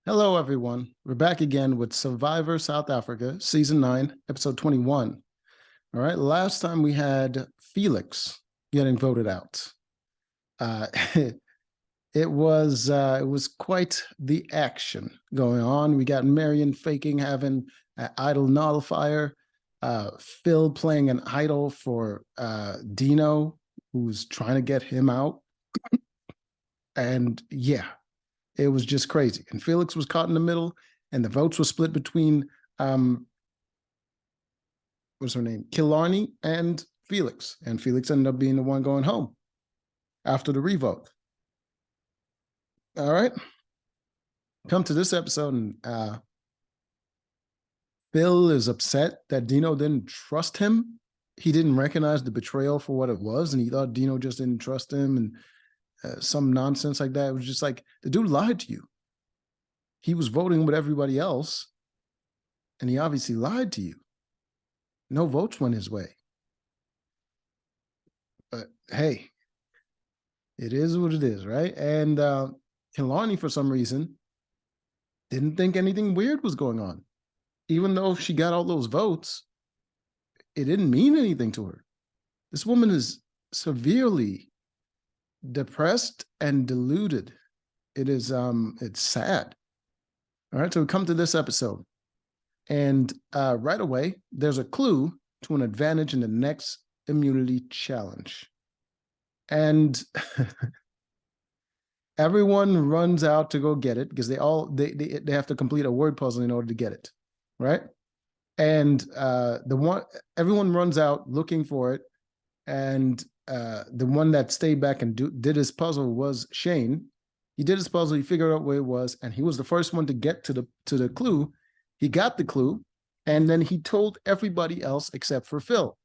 Hello, everyone. We're back again with Survivor South Africa, Season 9, Episode 21. All right, last time we had Felix getting voted out. Uh, it was quite the action going on. We got Marion faking having an idol nullifier, Phil playing an idol for Dino, who's trying to get him out. And yeah, it was just crazy. And Felix was caught in the middle, and the votes were split between what's her name? Killarney and Felix. And Felix ended up being the one going home after the revote. All right. Come to this episode, and Phil is upset that Dino didn't trust him. He didn't recognize the betrayal for what it was, and he thought Dino just didn't trust him, and some nonsense like that. It was just like, the dude lied to you. He was voting with everybody else, and he obviously lied to you. No votes went his way. But hey, it is what it is, right? And Killarney, for some reason, didn't think anything weird was going on. Even though she got all those votes, it didn't mean anything to her. This woman is severely depressed and deluded. It's sad. All right, so we come to this episode. And right away, there's a clue to an advantage in the next immunity challenge. And everyone runs out to go get it because they have to complete a word puzzle in order to get it, right? And everyone runs out looking for it, and the one that stayed back and did his puzzle was Shane. He did his puzzle, he figured out where it was, and he was the first one to get to the clue. He got the clue, and then he told everybody else except for Phil.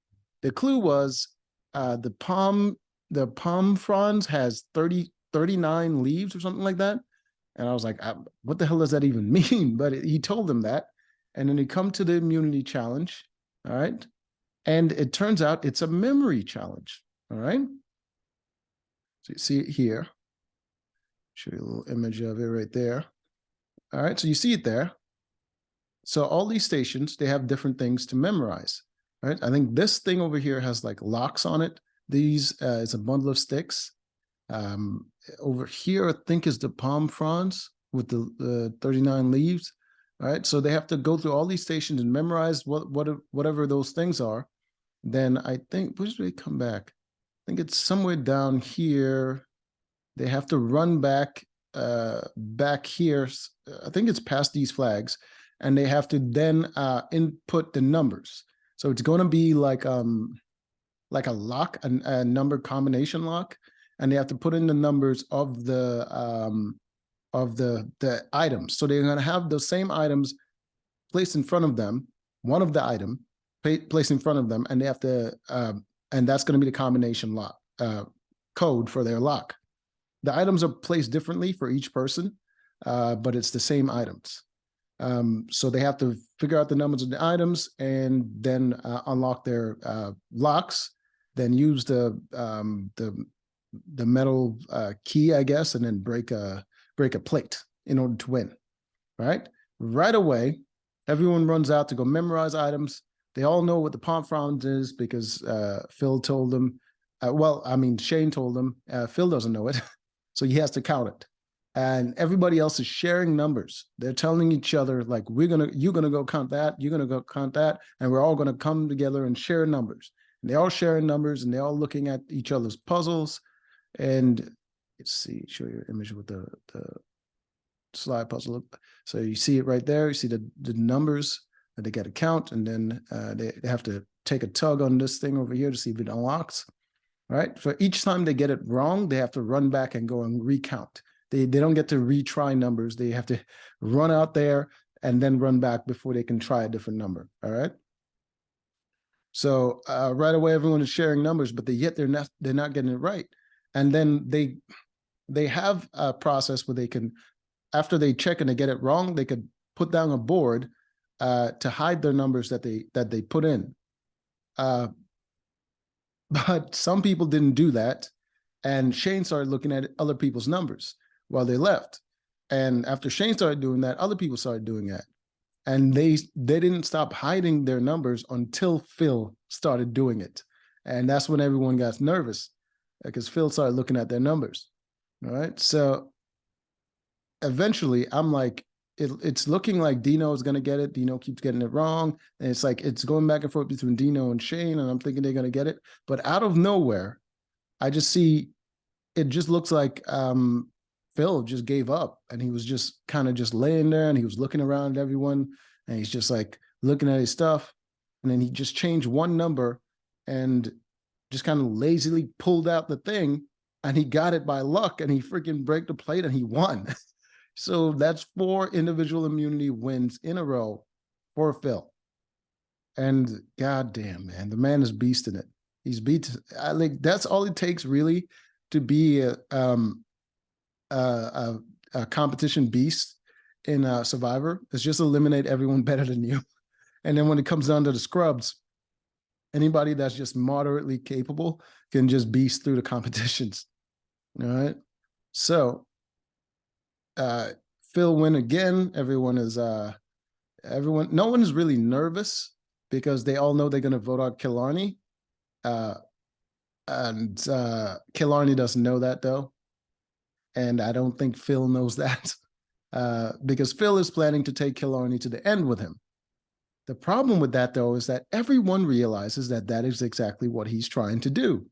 The clue was the palm fronds has 39 leaves or something like that. And I was like, what the hell does that even mean? But he told them that. And then he come to the immunity challenge, all right? And it turns out it's a memory challenge, all right? So you see it here. Show you a little image of it right there. All right, so you see it there. So all these stations, they have different things to memorize, right? I think this thing over here has like locks on it. These is a bundle of sticks. Over here, I think is the palm fronds with the 39 leaves, right? So they have to go through all these stations and memorize whatever those things are. Then I think, where did they come back? I think it's somewhere down here. They have to run back here. I think it's past these flags. And they have to then input the numbers. So it's going to be like a lock, a number combination lock, and they have to put in the numbers of the items. So they're going to have those same items placed in front of them, one of the item placed in front of them, and they have to, and that's going to be the combination lock code for their lock. The items are placed differently for each person, but it's the same items. So they have to figure out the numbers of the items and then unlock their locks, then use the metal key, I guess, and then break a plate in order to win. Right away, everyone runs out to go memorize items. They all know what the palm frond is because Phil told them. Shane told them. Phil doesn't know it, so he has to count it. And everybody else is sharing numbers. They're telling each other, like, you're gonna go count that, you're gonna go count that, and we're all gonna come together and share numbers. And they're all sharing numbers, and they're all looking at each other's puzzles. And let's see, show you an image with the slide puzzle. So you see it right there. You see the numbers that they got to count, and then they have to take a tug on this thing over here to see if it unlocks. Right? For each time they get it wrong, they have to run back and go and recount. They don't get to retry numbers. They have to run out there and then run back before they can try a different number. All right. So right away, everyone is sharing numbers, but yet they're not getting it right. And then they have a process where they can, after they check and they get it wrong, they could put down a board to hide their numbers that they put in. But some people didn't do that, and Shane started looking at other people's numbers while they left. And after Shane started doing that, other people started doing that. And they didn't stop hiding their numbers until Phil started doing it. And that's when everyone got nervous because Phil started looking at their numbers. All right. So eventually I'm like, it's looking like Dino is going to get it. Dino keeps getting it wrong. And it's like, it's going back and forth between Dino and Shane. And I'm thinking they're going to get it. But out of nowhere, I just see, it just looks like Phil just gave up and he was just kind of just laying there and he was looking around at everyone and he's just like looking at his stuff. And then he just changed one number and just kind of lazily pulled out the thing and he got it by luck and he freaking broke the plate and he won. So that's 4 individual immunity wins in a row for Phil. And goddamn, man, the man is beasting it. He's beat. Like that's all it takes really to be a competition beast in Survivor. Is just eliminate everyone better than you. And then when it comes down to the scrubs, anybody that's just moderately capable can just beast through the competitions. All right. So Phil win again. Everyone is no one is really nervous because they all know they're gonna vote out Killarney. And Killarney doesn't know that though. And I don't think Phil knows that because Phil is planning to take Killarney to the end with him. The problem with that though is that everyone realizes that that is exactly what he's trying to do,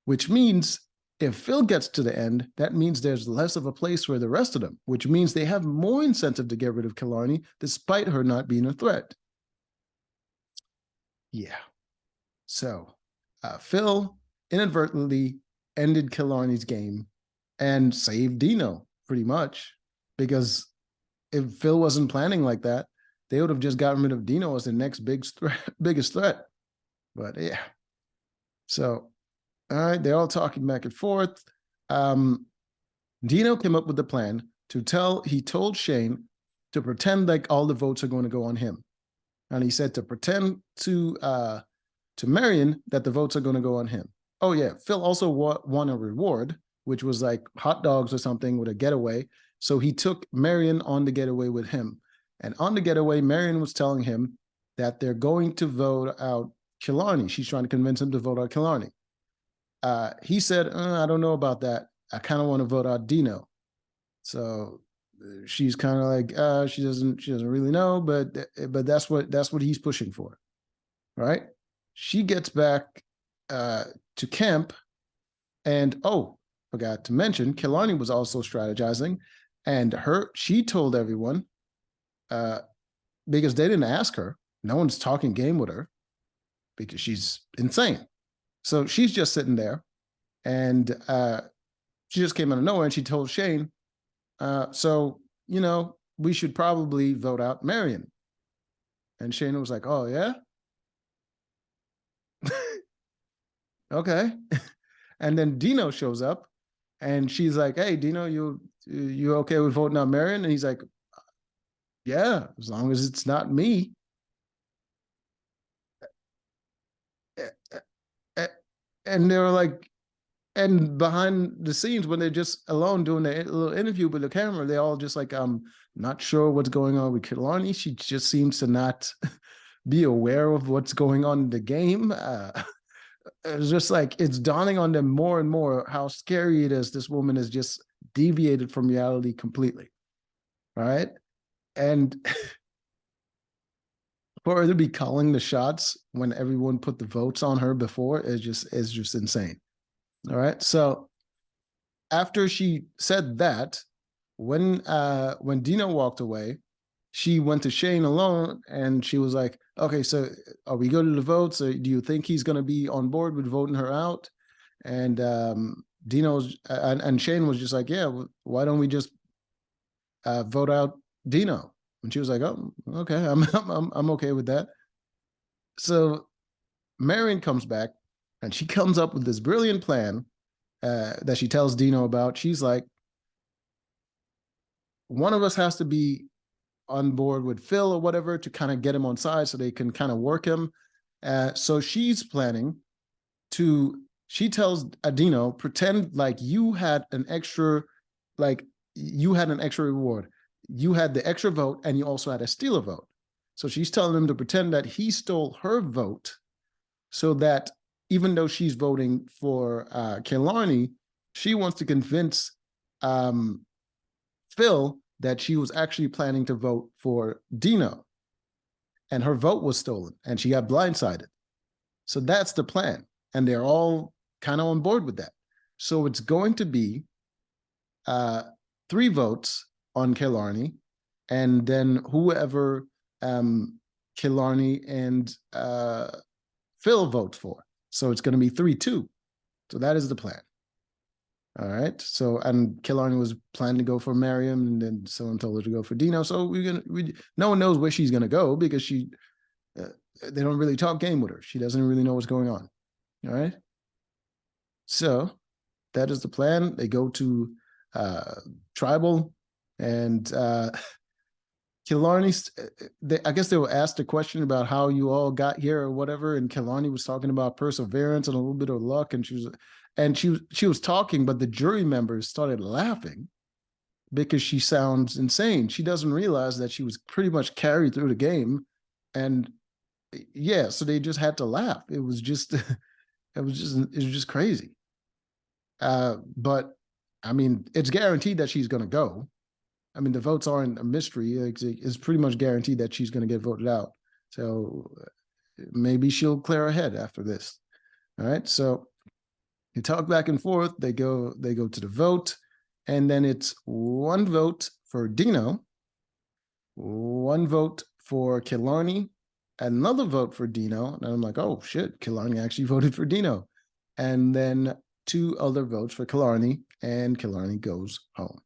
which means if Phil gets to the end, that means there's less of a place for the rest of them, which means they have more incentive to get rid of Killarney despite her not being a threat. Yeah. So Phil inadvertently ended Killarney's game and saved Dino pretty much, because if Phil wasn't planning like that, they would have just gotten rid of Dino as the next biggest threat. But yeah. So, all right, they're all talking back and forth. Dino came up with the plan he told Shane to pretend like all the votes are going to go on him. And he said to pretend to Marion that the votes are going to go on him. Oh yeah, Phil also won a reward, which was like hot dogs or something with a getaway. So he took Marion on the getaway with him. And on the getaway, Marion was telling him that they're going to vote out Killarney. She's trying to convince him to vote out Killarney. He said, I don't know about that. I kind of want to vote out Dino. So she's kind of like, she doesn't really know, but that's what he's pushing for, right? She gets back to camp, and forgot to mention, Killarney was also strategizing, and she told everyone, because they didn't ask her, no one's talking game with her because she's insane. So she's just sitting there, and she just came out of nowhere, and she told Shane, so, we should probably vote out Marion. And Shane was like, oh, yeah? Okay. And then Dino shows up, and she's like, hey, Dino, you okay with voting out Marion? And he's like, yeah, as long as it's not me. And they were like, and behind the scenes, when they're just alone doing their little interview with the camera, they all just like, I'm not sure what's going on with Killarney. She just seems to not be aware of what's going on in the game. It's just like, it's dawning on them more and more how scary it is. This woman is just deviated from reality completely. Right. And for her to be calling the shots when everyone put the votes on her before is just insane. All right. So after she said that, when Dino walked away, she went to Shane alone and she was like, okay, so are we going to the votes? Or do you think he's going to be on board with voting her out? And Dino's and Shane was just like, yeah, why don't we just vote out Dino? And she was like, oh, okay, I'm okay with that. So Marion comes back and she comes up with this brilliant plan that she tells Dino about. She's like, one of us has to be on board with Phil or whatever to kind of get him on side so they can kind of work him. So she's planning she tells Dino, pretend like you had an extra like you had an extra reward. You had the extra vote, and you also had a steal a vote. So she's telling him to pretend that he stole her vote, so that even though she's voting for Kehlani, she wants to convince Phil that she was actually planning to vote for Dino, and her vote was stolen, and she got blindsided. So that's the plan, and they're all kind of on board with that. So it's going to be 3 votes on Kehlani, and then whoever Kehlani and Phil vote for. So it's going to be 3-2. So that is the plan. All right. So, and Kehlani was planning to go for Miriam, and then someone told her to go for Dino. So no one knows where she's going to go, because they don't really talk game with her. She doesn't really know what's going on. All right. So that is the plan. They go to Tribal, and Kehlani, I guess they were asked a question about how you all got here or whatever, and Kehlani was talking about perseverance and a little bit of luck, and she was talking, but the jury members started laughing because she sounds insane. She doesn't realize that she was pretty much carried through the game, and yeah, so they just had to laugh. It was just crazy. But I mean, it's guaranteed that she's going to go. I mean, the votes aren't a mystery. It's pretty much guaranteed that she's going to get voted out. So maybe she'll clear her head after this. All right. So you talk back and forth. They go to the vote, and then it's 1 vote for Dino, 1 vote for Kehlani, another vote for Dino. And I'm like, oh shit, Kehlani actually voted for Dino. And then 2 other votes for Kehlani, and Kehlani goes home.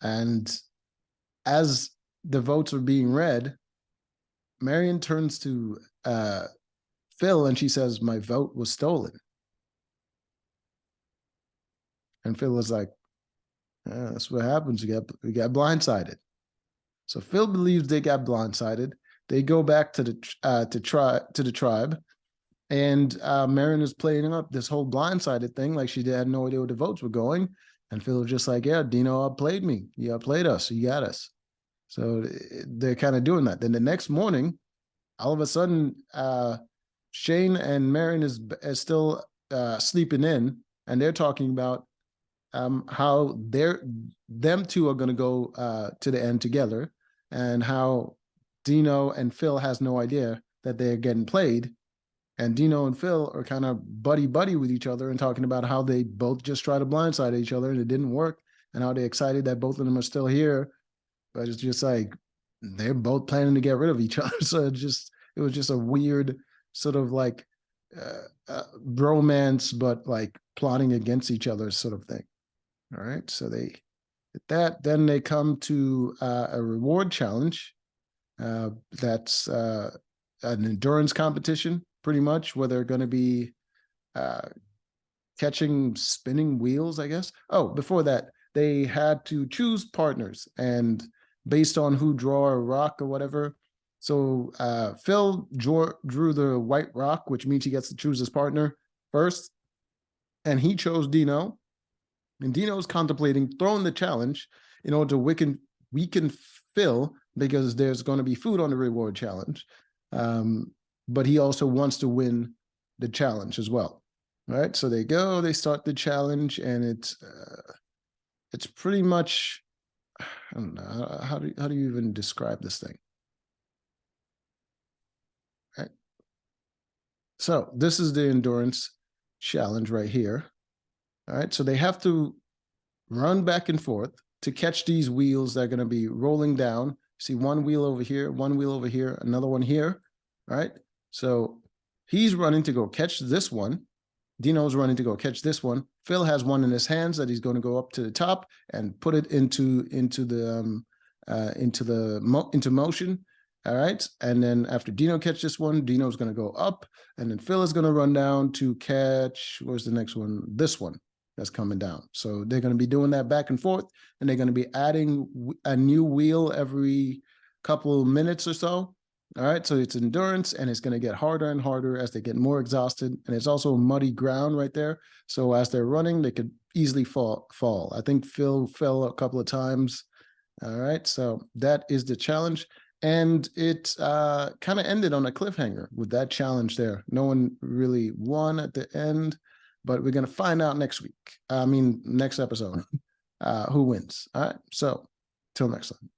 And as the votes are being read, Marion turns to Phil, and she says, my vote was stolen. And Phil was like, that's what happens. We got blindsided. So Phil believes they got blindsided. They go back to the tribe, and Marion is playing up this whole blindsided thing, like she had no idea where the votes were going. And Phil was just like, yeah, Dino outplayed me. You outplayed us. You got us. So they're kind of doing that. Then the next morning, all of a sudden, Shane and Marion is still sleeping in, and they're talking about how them 2 are going to go to the end together, and how Dino and Phil has no idea that they're getting played. And Dino and Phil are kind of buddy-buddy with each other, and talking about how they both just try to blindside each other and it didn't work, and how they're excited that both of them are still here. But it's just like they're both planning to get rid of each other. So it was just a weird sort of like bromance, but like plotting against each other sort of thing. All right. So they did that. Then they come to a reward challenge. That's an endurance competition, pretty much, where they're going to be catching spinning wheels, I guess. Oh, before that, they had to choose partners, and based on who draw a rock or whatever. So Phil drew the white rock, which means he gets to choose his partner first, and he chose Dino. And Dino's contemplating throwing the challenge in order to weaken Phil, because there's going to be food on the reward challenge. But he also wants to win the challenge as well. All right, so they start the challenge, and it's pretty much, I don't know, how do you even describe this thing? All right. So this is the endurance challenge right here. All right, so they have to run back and forth to catch these wheels that are going to be rolling down. See, 1 wheel over here, 1 wheel over here, another one here. All right, so he's running to go catch this one. Dino's running to go catch this one. Phil has one in his hands that he's going to go up to the top and put it into motion. All right, and then after Dino catches this one, Dino's going to go up, and then Phil is going to run down to catch, where's the next one? This one that's coming down. So they're going to be doing that back and forth, and they're going to be adding a new wheel every couple of minutes or so. All right, so it's endurance, and it's going to get harder and harder as they get more exhausted. And it's also muddy ground right there. So as they're running, they could easily fall. I think Phil fell a couple of times. All right, so that is the challenge. And it kind of ended on a cliffhanger with that challenge there. No one really won at the end, but we're going to find out next week. I mean, next episode, who wins. All right, so till next time.